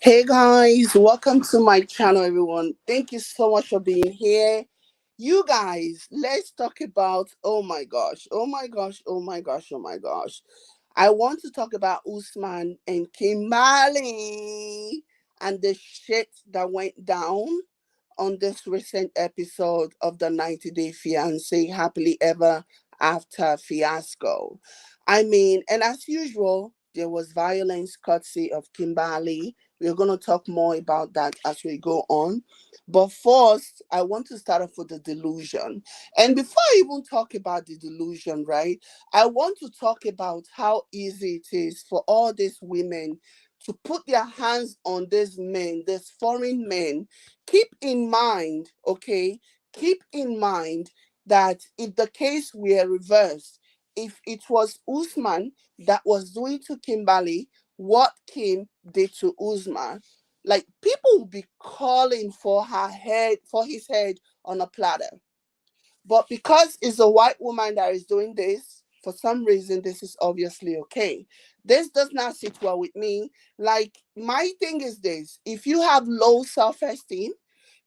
Hey guys, welcome to my channel, everyone. Thank you so much for being here. You guys, let's talk about oh my gosh. I want to talk about Usman and Kimberly and the shit that went down on this recent episode of the 90-Day Fiancé Happily Ever After fiasco. I mean, and as usual, there was violence courtesy of Kimberly. We're going to talk more about that as we go on. But first, I want to start off with the delusion. And before I even talk about the delusion, right, I want to talk about how easy it is for all these women to put their hands on these men, these foreign men. Keep in mind, okay, keep in mind that if the case were reversed, if it was Usman that was doing to Kimberly what Kim did to Usman, like people would be calling for her head, for his head on a platter. But because it's a white woman that is doing this, for some reason, this is obviously okay. This does not sit well with me. Like, my thing is this: if you have low self esteem,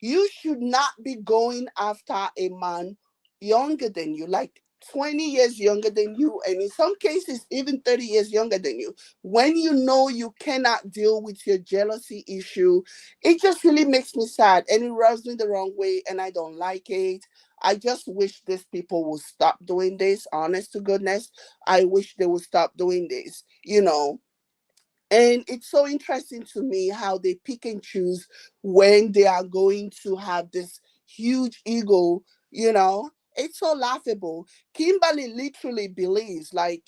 you should not be going after a man younger than you, like 20 years younger than you, and in some cases, even 30 years younger than you. When you know you cannot deal with your jealousy issue, it just really makes me sad and it rubs me the wrong way, and I don't like it. I just wish these people would stop doing this. Honest to goodness, I wish they would stop doing this. And it's so interesting to me how they pick and choose when they are going to have this huge ego. It's so laughable. Kimberly literally believes, like,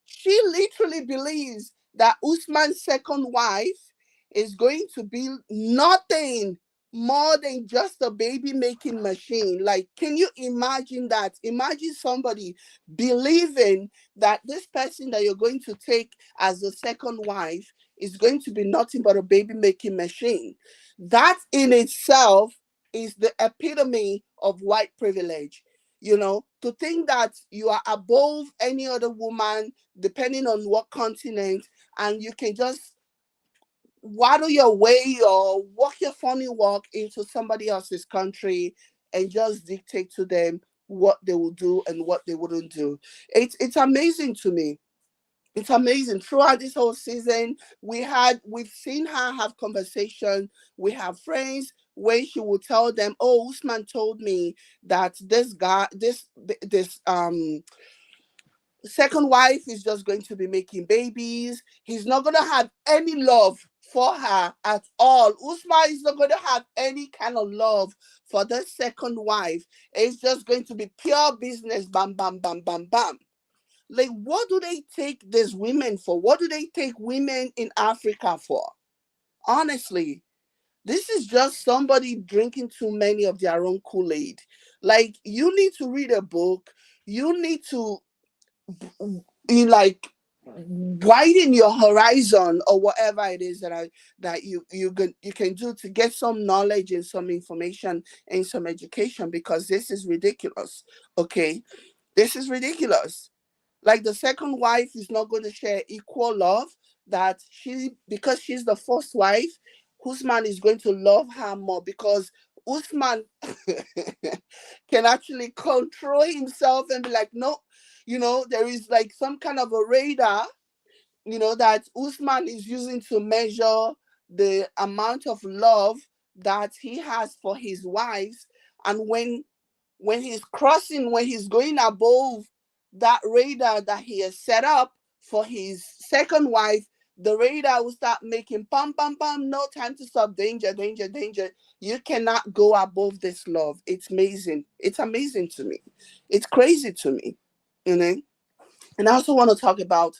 she literally believes that Usman's second wife is going to be nothing more than just a baby making machine. Like, can you imagine that? Imagine somebody believing that this person that you're going to take as a second wife is going to be nothing but a baby making machine. That in itself is the epitome of white privilege. To think that you are above any other woman, depending on what continent, and you can just waddle your way or walk your funny walk into somebody else's country and just dictate to them what they will do and what they wouldn't do. It's amazing to me. It's amazing. Throughout this whole season, we've seen her have conversation. We have friends where she will tell them, "Oh, Usman told me that this guy, this second wife is just going to be making babies. He's not going to have any love for her at all. Usman is not going to have any kind of love for the second wife. It's just going to be pure business. Bam, bam, bam, bam, bam." Like, what do they take these women for? What do they take women in Africa for? Honestly, this is just somebody drinking too many of their own Kool-Aid. Like, you need to read a book. You need to, like, widen your horizon or whatever it is that you can do to get some knowledge and some information and some education, because this is ridiculous. Okay, this is ridiculous. Like, the second wife is not going to share equal love, that she, because she's the first wife, Usman is going to love her more because Usman can actually control himself and be like, no, there is like some kind of a radar, that Usman is using to measure the amount of love that he has for his wives. And when he's going above that radar that he has set up for his second wife, the radar will start making pam pam pam, no time to stop, danger, danger, danger. You cannot go above this love. It's amazing. It's amazing to me. It's crazy to me. You know? And I also want to talk about,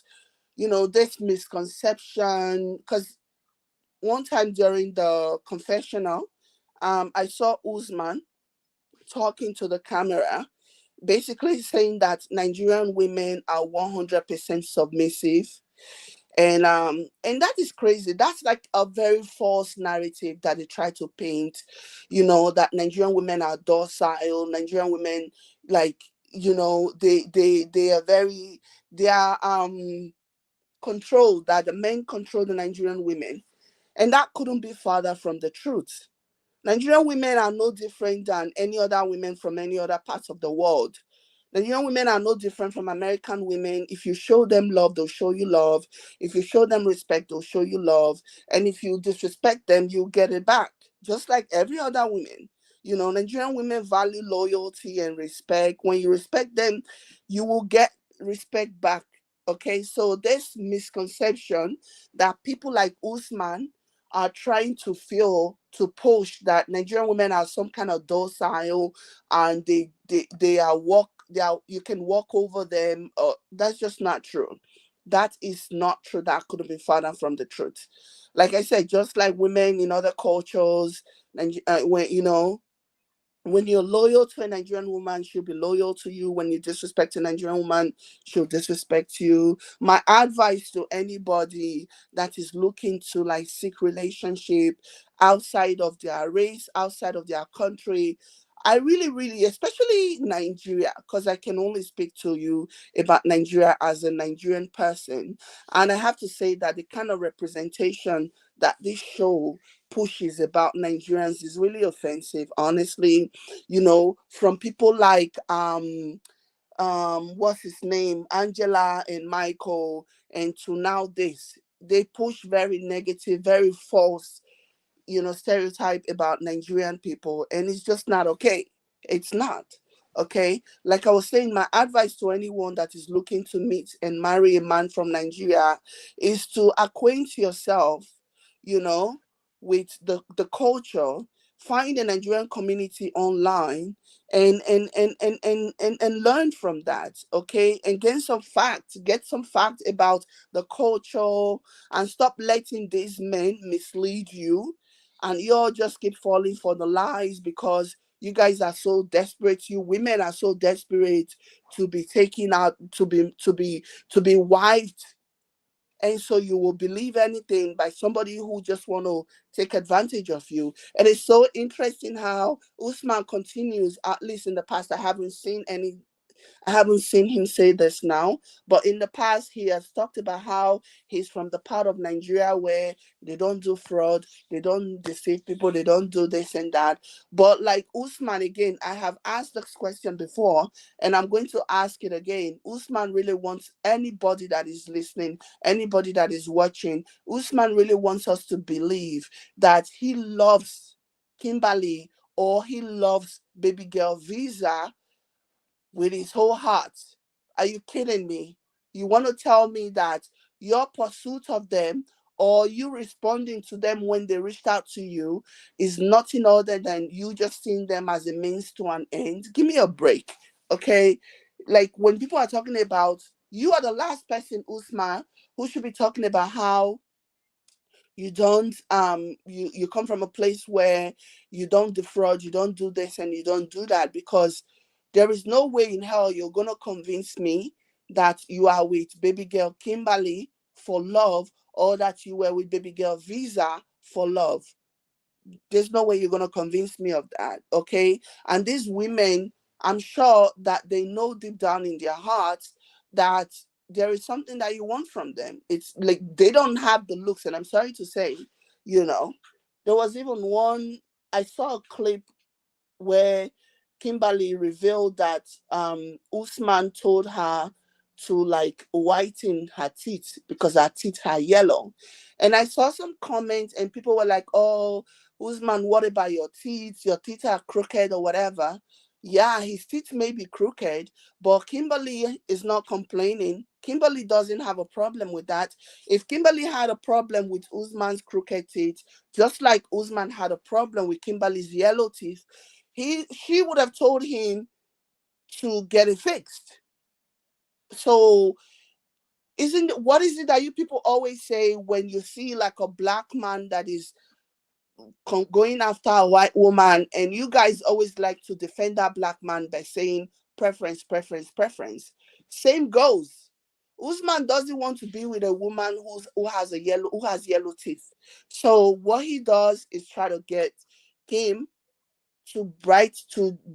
this misconception, because one time during the confessional, I saw Usman talking to the camera, basically saying that Nigerian women are 100% submissive. And that is crazy. That's like a very false narrative that they try to paint, that Nigerian women are docile. Nigerian women, like, they are very, they are controlled, that the men control the Nigerian women. And that couldn't be farther from the truth. Nigerian women are no different than any other women from any other parts of the world. Nigerian women are no different from American women. If you show them love, they'll show you love. If you show them respect, they'll show you love. And if you disrespect them, you'll get it back. Just like every other woman. Nigerian women value loyalty and respect. When you respect them, you will get respect back. Okay, so this misconception that people like Usman are trying to feel to push that Nigerian women are some kind of docile and they are you can walk over them. That's just not true. That is not true. That couldn't be further from the truth. Like I said, just like women in other cultures, when you're loyal to a Nigerian woman, she'll be loyal to you. When you disrespect a Nigerian woman, she'll disrespect you. My advice to anybody that is looking to like seek relationship outside of their race, outside of their country, I really, really, especially Nigeria, because I can only speak to you about Nigeria as a Nigerian person. And I have to say that the kind of representation that this show pushes about Nigerians is really offensive, honestly. From people like what's his name, Angela and Michael, and to now this, they push very negative, very false, stereotype about Nigerian people, and it's just not okay. It's not. Okay. Like I was saying, my advice to anyone that is looking to meet and marry a man from Nigeria is to acquaint yourself, you know, with the culture, find a Nigerian community online and learn from that, okay? And get some facts about the culture, and stop letting these men mislead you, and you all just keep falling for the lies because you guys are so desperate. You women are so desperate to be taken out, to be wiped, and so you will believe anything by somebody who just want to take advantage of you. And it's so interesting how Usman continues. At least in the past, I haven't seen him say this now, but in the past, he has talked about how he's from the part of Nigeria where they don't do fraud, they don't deceive people, they don't do this and that. But like Usman, again, I have asked this question before, and I'm going to ask it again. Usman really wants anybody that is listening, anybody that is watching, Usman really wants us to believe that he loves Kimberly or he loves baby girl Visa with his whole heart. Are you kidding me? You want to tell me that your pursuit of them or you responding to them when they reached out to you is nothing other than you just seeing them as a means to an end? Give me a break, okay? Like when people are talking about, you are the last person, Usman, who should be talking about how you come from a place where you don't defraud, you don't do this and you don't do that, because there is no way in hell you're gonna convince me that you are with baby girl Kimberly for love, or that you were with baby girl Visa for love. There's no way you're going to convince me of that, okay? And these women, I'm sure that they know deep down in their hearts that there is something that you want from them. It's like they don't have the looks, and I'm sorry to say, you know there was even one, I saw a clip where Kimberly revealed that Usman told her to like whiten her teeth because her teeth are yellow. And I saw some comments and people were like, "Oh, Usman, what about your teeth? Your teeth are crooked or whatever." Yeah, his teeth may be crooked, but Kimberly is not complaining. Kimberly doesn't have a problem with that. If Kimberly had a problem with Usman's crooked teeth, just like Usman had a problem with Kimberly's yellow teeth, she would have told him to get it fixed. So isn't what is it that you people always say when you see like a black man that is going after a white woman, and you guys always like to defend that black man by saying preference, preference, preference? Same goes. Usman doesn't want to be with a woman who has yellow teeth. So what he does is try to get him to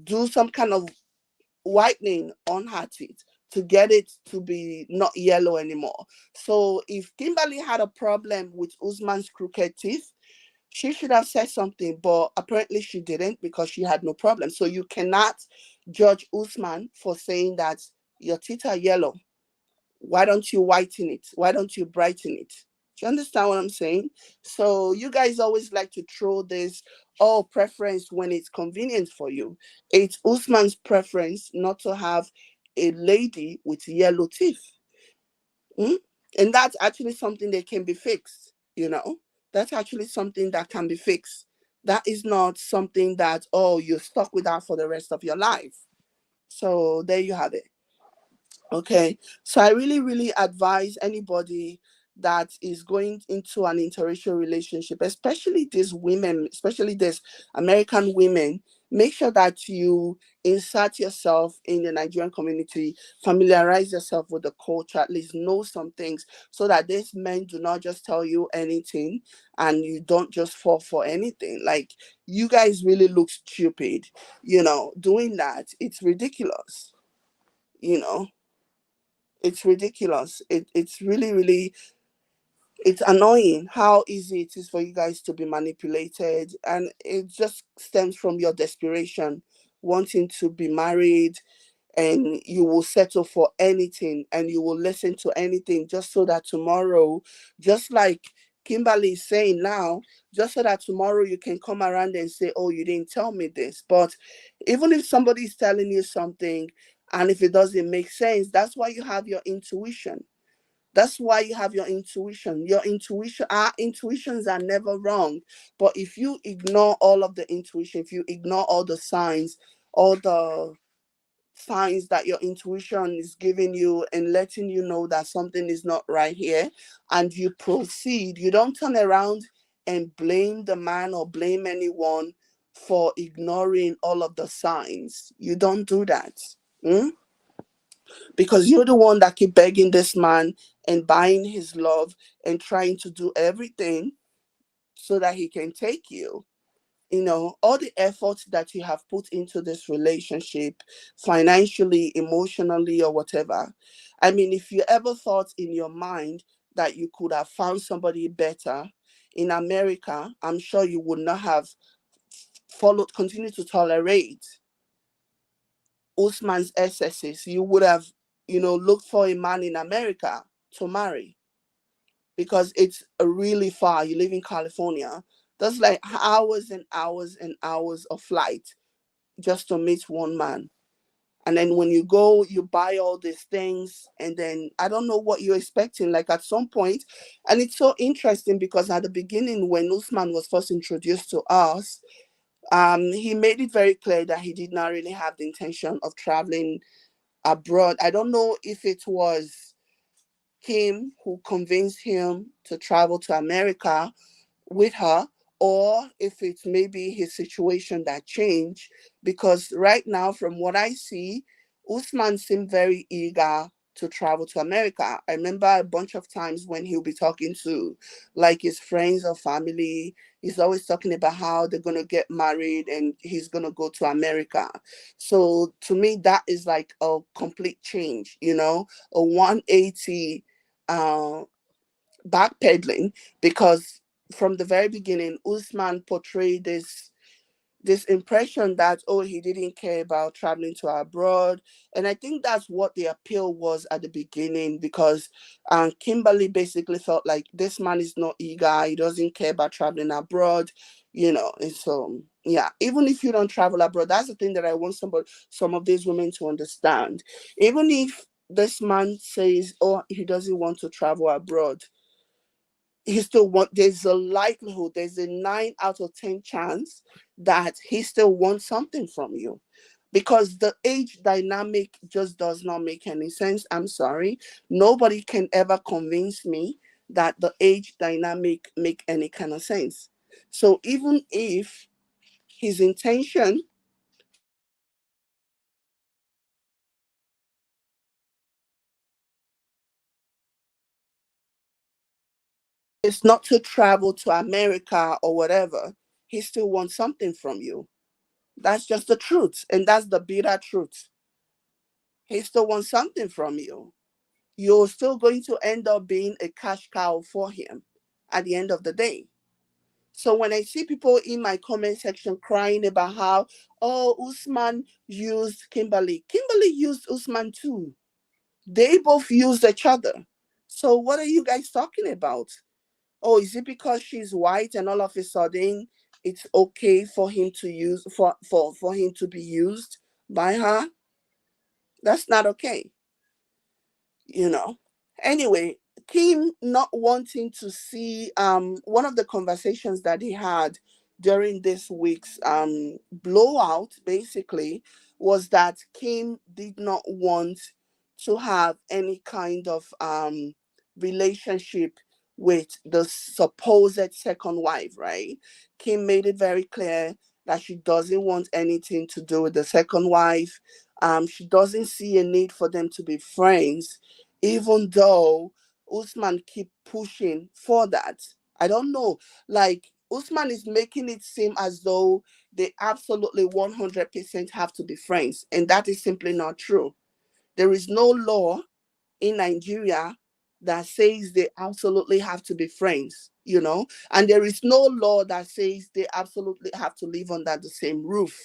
do some kind of whitening on her teeth to get it to be not yellow anymore. So if Kimberly had a problem with Usman's crooked teeth, she should have said something, but apparently she didn't because she had no problem. So you cannot judge Usman for saying that your teeth are yellow. Why don't you whiten it? Why don't you brighten it? Do you understand what I'm saying? So you guys always like to throw this, oh, preference when it's convenient for you. It's Usman's preference not to have a lady with yellow teeth. Mm? And that's actually something that can be fixed, you know? That's actually something that can be fixed. That is not something that, oh, you're stuck with that for the rest of your life. So there you have it. Okay, so I really, really advise anybody that is going into an interracial relationship, especially these women, especially these American women, make sure that you insert yourself in the Nigerian community, familiarize yourself with the culture, at least know some things so that these men do not just tell you anything and you don't just fall for anything. Like, you guys really look stupid, doing that. It's ridiculous, you know it's ridiculous. It's really, really, it's annoying how easy it is for you guys to be manipulated, and it just stems from your desperation, wanting to be married, and you will settle for anything and you will listen to anything just so that tomorrow, just like Kimberly is saying now, just so that tomorrow you can come around and say, oh, you didn't tell me this. But even if somebody is telling you something and if it doesn't make sense, that's why you have your intuition. That's why you have your intuition. Your intuition, our intuitions are never wrong. But if you ignore all of the intuition, if you ignore all the signs that your intuition is giving you and letting you know that something is not right here, and you proceed, you don't turn around and blame the man or blame anyone for ignoring all of the signs. You don't do that. Mm? Because you're the one that keep begging this man and buying his love and trying to do everything so that he can take you. All the effort that you have put into this relationship, financially, emotionally, or whatever. I mean, if you ever thought in your mind that you could have found somebody better in America, I'm sure you would not have continued to tolerate Usman's excesses. You would have, looked for a man in America to marry, because it's really far. You live in California. That's like hours and hours and hours of flight just to meet one man. And then when you go, you buy all these things, and then I don't know what you're expecting. Like, at some point, and it's so interesting because at the beginning, when Usman was first introduced to us, he made it very clear that he did not really have the intention of traveling abroad. I don't know if it was Kim who convinced him to travel to America with her, or if it's maybe his situation that changed. Because right now, from what I see, Usman seemed very eager to travel to America. I remember a bunch of times when he'll be talking to like his friends or family, he's always talking about how they're going to get married and he's going to go to America. So to me, that is like a complete change, a 180 uh, backpedaling, because from the very beginning, Usman portrayed this impression that, oh, he didn't care about traveling to abroad. And I think that's what the appeal was at the beginning, because Kimberly basically felt like this man is not eager, he doesn't care about traveling abroad, and so yeah, even if you don't travel abroad, that's the thing that I want some of these women to understand. Even if this man says, oh, he doesn't want to travel abroad, he still there's a likelihood, there's a 9 out of 10 chance that he still wants something from you, because the age dynamic just does not make any sense. I'm sorry, nobody can ever convince me that the age dynamic make any kind of sense. So even if his intention is not to travel to America or whatever, he still wants something from you. That's just the truth, and that's the bitter truth. He still wants something from you. You're still going to end up being a cash cow for him at the end of the day. So when I see people in my comment section crying about how, oh, Usman used Kimberly, Kimberly used Usman too. They both used each other. So what are you guys talking about? Oh, is it because she's white and all of a sudden it's okay for him to use for him to be used by her? That's not okay, you know. Anyway, Kim not wanting to see one of the conversations that he had during this week's blowout basically was that Kim did not want to have any kind of relationship with the supposed second wife, right? Kim made it very clear that she doesn't want anything to do with the second wife. She doesn't see a need for them to be friends, even though Usman keep pushing for that. I don't know. Like Usman is making it seem as though they absolutely 100% have to be friends, and that is simply not true. There is no law in Nigeria that says they absolutely have to be friends, and there is no law that says they absolutely have to live under the same roof.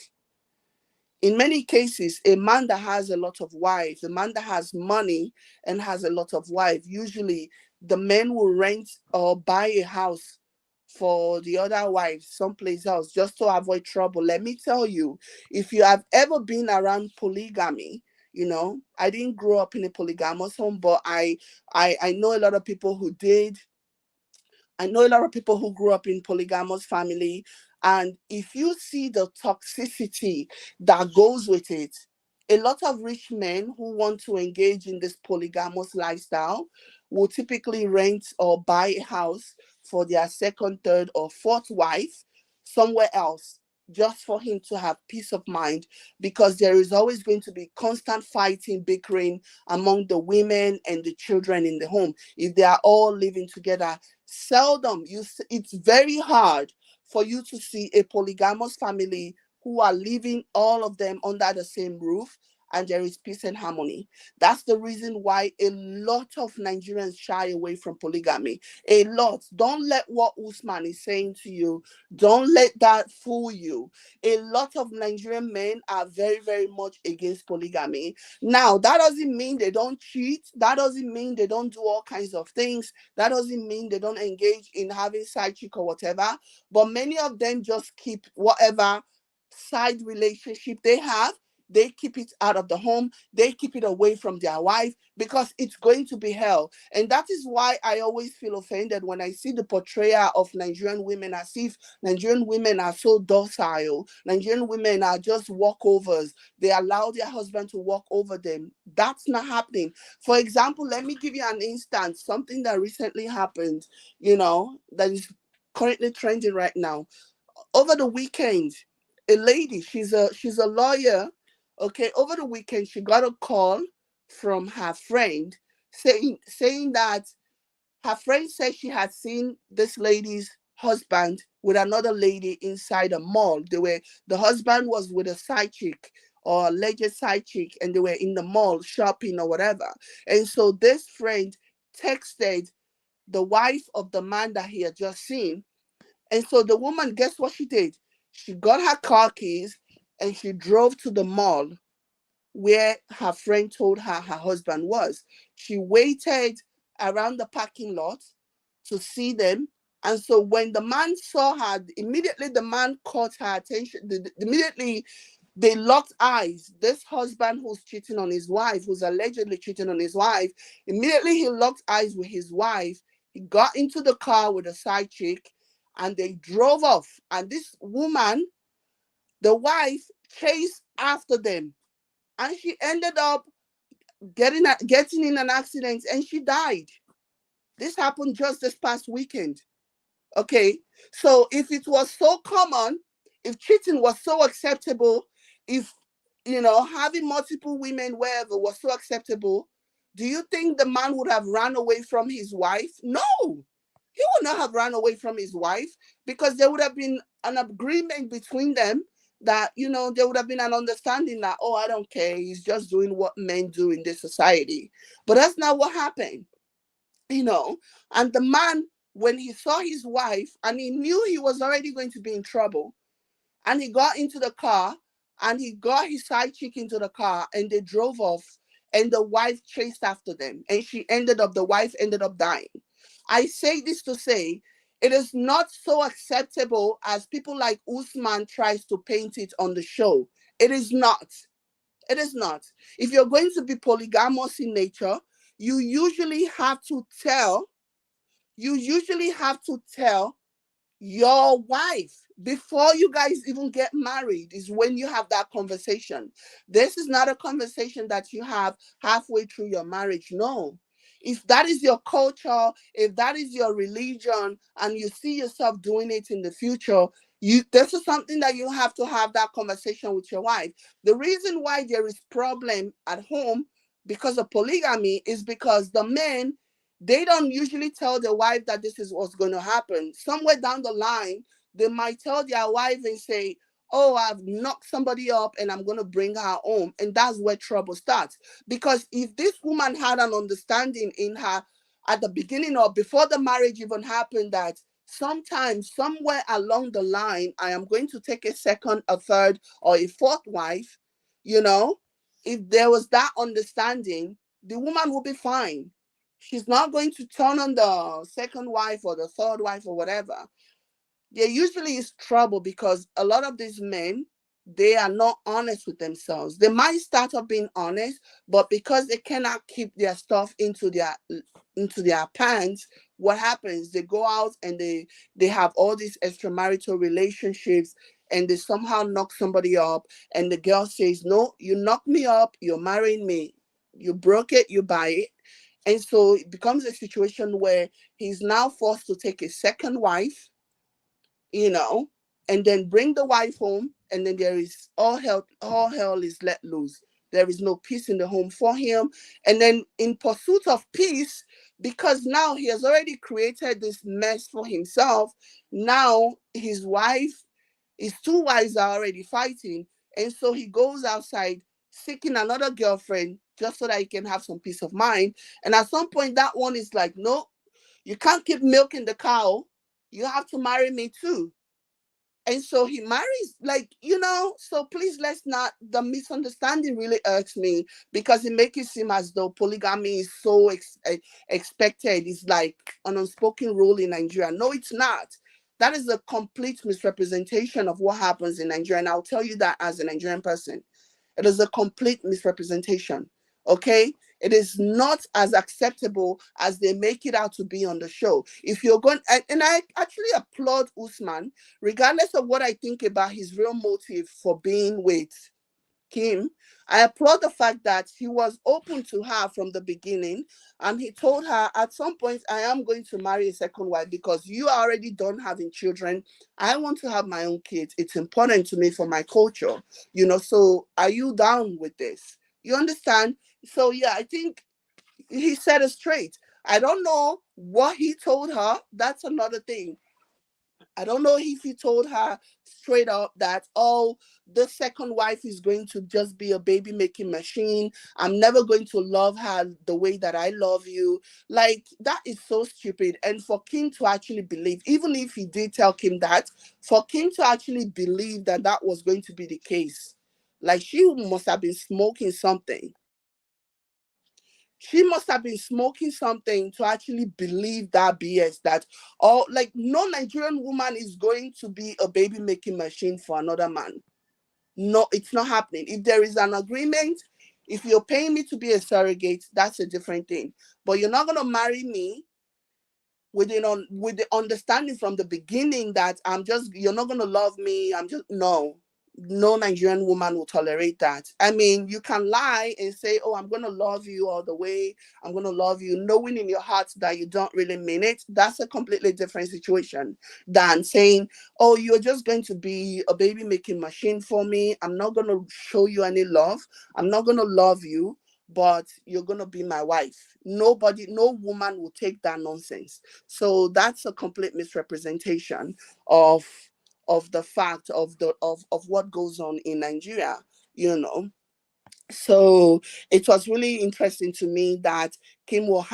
In many cases, a man that has a lot of wives, a man that has money and has a lot of wives, usually the men will rent or buy a house for the other wives someplace else just to avoid trouble. Let me tell you, if you have ever been around polygamy, I didn't grow up in a polygamous home, but I know a lot of people who did. I know a lot of people who grew up in polygamous family, and if you see the toxicity that goes with it, a lot of rich men who want to engage in this polygamous lifestyle will typically rent or buy a house for their second, third, or fourth wife somewhere else just for him to have peace of mind, because there is always going to be constant fighting, bickering among the women and the children in the home if they are all living together. Seldom it's very hard for you to see a polygamous family who are living all of them under the same roof and there is peace and harmony. That's the reason why a lot of Nigerians shy away from polygamy. A lot. Don't let what Usman is saying to you, don't let that fool you. A lot of Nigerian men are very, very much against polygamy. Now, that doesn't mean they don't cheat. That doesn't mean they don't do all kinds of things. That doesn't mean they don't engage in having side chick or whatever. But many of them just keep whatever side relationship they have, they keep it out of the home, they keep it away from their wife, because it's going to be hell. And that is why I always feel offended when I see the portrayal of Nigerian women as if Nigerian women are so docile, Nigerian women are just walkovers, they allow their husband to walk over them. That's not happening. For example, let me give you an instance, something that recently happened, that is currently trending right now. Over the weekend, a lady, she's a lawyer. Okay, over the weekend she got a call from her friend saying that her friend said she had seen this lady's husband with another lady inside a mall. The husband was with a side chick or alleged side chick, and they were in the mall shopping or whatever. And so this friend texted the wife of the man that he had just seen, and so the woman, guess what she did? She got her car keys and she drove to the mall where her friend told her husband was. She waited around the parking lot to see them. And so when the man saw her, immediately the man caught her attention. Immediately they locked eyes. This husband who's cheating on his wife, who's allegedly cheating on his wife, immediately he locked eyes with his wife. He got into the car with a side chick and they drove off. And this woman, the wife, chased after them. And she ended up getting in an accident and she died. This happened just this past weekend. Okay. So if it was so common, if cheating was so acceptable, if having multiple women wherever was so acceptable, do you think the man would have run away from his wife? No, he would not have run away from his wife, because there would have been an agreement between them that, there would have been an understanding that, oh, I don't care, he's just doing what men do in this society. But that's not what happened, you know. And the man, when he saw his wife and he knew he was already going to be in trouble, and he got into the car and he got his side chick into the car and they drove off, and the wife chased after them, and the wife ended up dying. I say this to say it is not so acceptable as people like Usman tries to paint it on the show. It is not. It is not. If you're going to be polygamous in nature, you usually have to tell, you usually have to tell your wife before you guys even get married, is when you have that conversation. This is not a conversation that you have halfway through your marriage. No. If that is your culture, if that is your religion, and you see yourself doing it in the future, this is something that you have to have that conversation with your wife. The reason why there is problem at home because of polygamy is because the men, they don't usually tell their wife that this is what's going to happen. Somewhere down the line, they might tell their wife and say, oh, I've knocked somebody up and I'm going to bring her home. And that's where trouble starts. Because if this woman had an understanding in her at the beginning or before the marriage even happened, that sometimes, somewhere along the line, I am going to take a second, a third, or a fourth wife, you know, if there was that understanding, the woman will be fine. She's not going to turn on the second wife or the third wife or whatever. There usually is trouble because a lot of these men, they are not honest with themselves. They might start off being honest, but because they cannot keep their stuff into their pants, what happens? They go out and they have all these extramarital relationships, and they somehow knock somebody up, and the girl says, no, you knocked me up, you're marrying me. You broke it, you buy it. And so it becomes a situation where he's now forced to take a second wife, you know, and then bring the wife home, and then there is all hell is let loose. There is no peace in the home for him. And then in pursuit of peace, because now he has already created this mess for himself, now his two wives are already fighting. And so he goes outside seeking another girlfriend just so that he can have some peace of mind. And at some point, that one is like, no, you can't keep milking the cow. You have to marry me too. And so he marries, like, so please, let's not, the misunderstanding really irks me because it makes it seem as though polygamy is so expected. It's like an unspoken rule in Nigeria. No, it's not. That is a complete misrepresentation of what happens in Nigeria. And I'll tell you that as a Nigerian person. It is a complete misrepresentation. Okay? It is not as acceptable as they make it out to be on the show. If you're going, and I actually applaud Usman, regardless of what I think about his real motive for being with Kim. I applaud the fact that he was open to her from the beginning, and he told her at some point, I am going to marry a second wife because you are already done having children. I want to have my own kids. It's important to me for my culture, so are you down with this? You understand? So yeah, I think he said it straight. I don't know what he told her. That's another thing. I don't know if he told her straight up that, oh, the second wife is going to just be a baby making machine. I'm never going to love her the way that I love you. Like, that is so stupid. And for Kim to actually believe, even if he did tell Kim that, for Kim to actually believe that that was going to be the case, like, she must have been smoking something. She must have been smoking something to actually believe that BS, that, oh, like, no Nigerian woman is going to be a baby making machine for another man. No, it's not happening. If there is an agreement, if you're paying me to be a surrogate, that's a different thing. But you're not going to marry me with the understanding from the beginning that you're not going to love me. No Nigerian woman will tolerate that. I mean, you can lie and say, oh, I'm going to love you all the way. I'm going to love you, knowing in your heart that you don't really mean it. That's a completely different situation than saying, oh, you're just going to be a baby making machine for me. I'm not going to show you any love. I'm not going to love you, but you're going to be my wife. No woman will take that nonsense. So that's a complete misrepresentation of of the fact of what goes on in Nigeria, you know. So it was really interesting to me that Kim was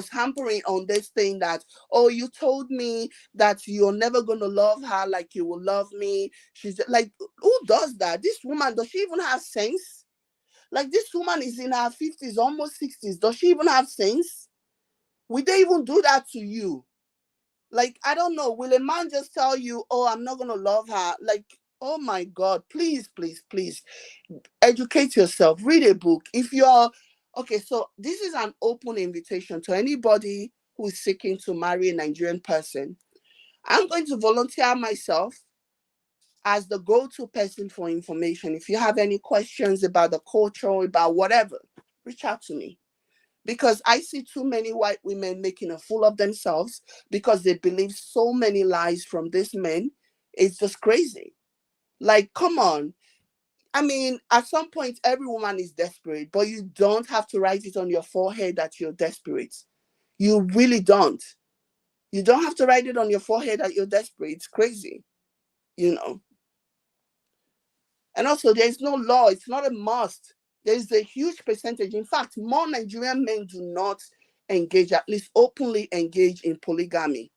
hampering on this thing that, oh, you told me that you're never going to love her like you will love me. She's like, who does that? This woman, does she even have sense? Like, this woman is in her 50s, almost 60s. Does she even have sense? Would they even do that to you? Like, I don't know. Will a man just tell you, oh, I'm not going to love her? Like, oh my God, please, please, please educate yourself, read a book. If you're okay, so this is an open invitation to anybody who is seeking to marry a Nigerian person. I'm going to volunteer myself as the go-to person for information. If you have any questions about the culture, about whatever, reach out to me. Because I see too many white women making a fool of themselves because they believe so many lies from these men. It's just crazy. Like, come on. I mean, at some point, every woman is desperate, but you don't have to write it on your forehead that you're desperate. You really don't. You don't have to write it on your forehead that you're desperate. It's crazy, you know. And also, there's no law. It's not a must. There's a huge percentage. In fact, more Nigerian men do not engage, at least openly engage in polygamy.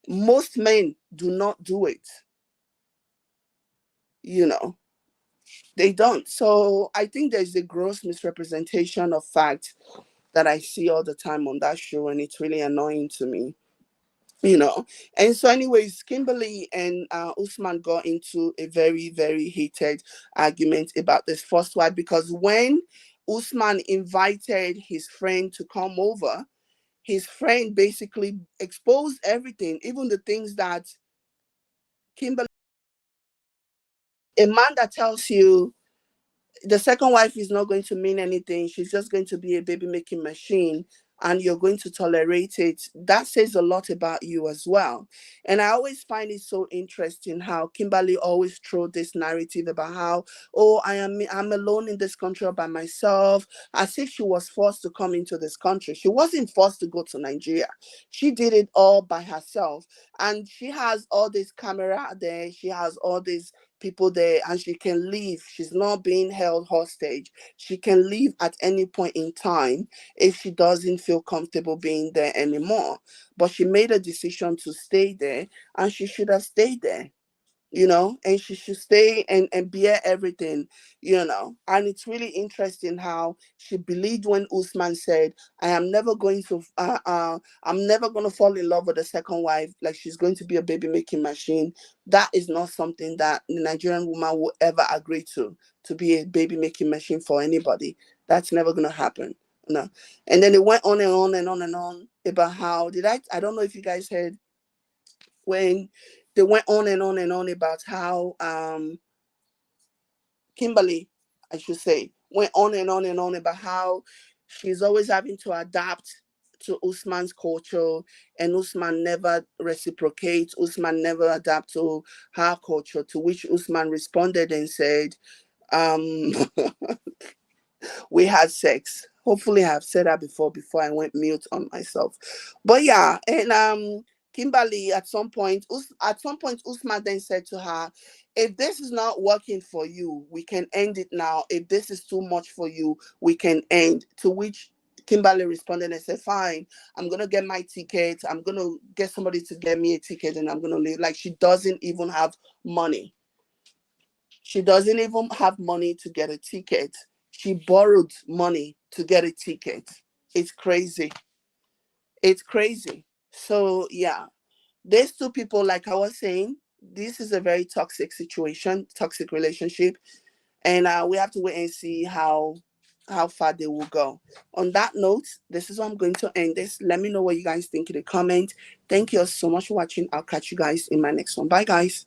Most men do not do it, you know. They don't. So I think there's a gross misrepresentation of fact that I see all the time on that show, and it's really annoying to me, you know. And so, anyways, Kimberly and Usman got into a very, very heated argument about this first wife because when Usman invited his friend to come over, his friend basically exposed everything, even the things that Kimberly, a man that tells you the second wife is not going to mean anything. She's just going to be a baby making machine and you're going to tolerate it. That says a lot about you as well. And I always find it so interesting how Kimberly always throws this narrative about how, oh, I'm alone in this country by myself, as if she was forced to come into this country. She wasn't forced to go to Nigeria. She did it all by herself. And she has all this camera there. She has all these people there and she can leave. She's not being held hostage. She can leave at any point in time if she doesn't feel comfortable being there anymore. But she made a decision to stay there and she should have stayed there, you know, and she should stay and bear everything, you know. And it's really interesting how she believed when Usman said, I'm never going to fall in love with a second wife, like she's going to be a baby making machine. That is not something that the Nigerian woman will ever agree to be a baby making machine for anybody. That's never going to happen. No. And then it went on and on and on and on about how I don't know if you guys heard when they went on and on and on about how Kimberly, I should say, went on and on and on about how she's always having to adapt to Usman's culture and Usman never reciprocates. Usman never adapt to her culture, to which Usman responded and said, um, we had sex. Hopefully I've said that before I went mute on myself. But yeah, and Kimberly at some point Usman then said to her, if this is not working for you, we can end it now. If this is too much for you, we can end. To which Kimberly responded and said, fine, I'm gonna get my ticket. I'm gonna get somebody to get me a ticket and I'm gonna leave. Like, she doesn't even have money. She doesn't even have money to get a ticket. She borrowed money to get a ticket. It's crazy. It's crazy. So yeah, these two people, like I was saying, this is a very toxic situation, toxic relationship, and we have to wait and see how far they will go. On that note, this is what I'm going to end this. Let me know what you guys think in the comment. Thank you so much for watching. I'll catch you guys in my next one. Bye, guys.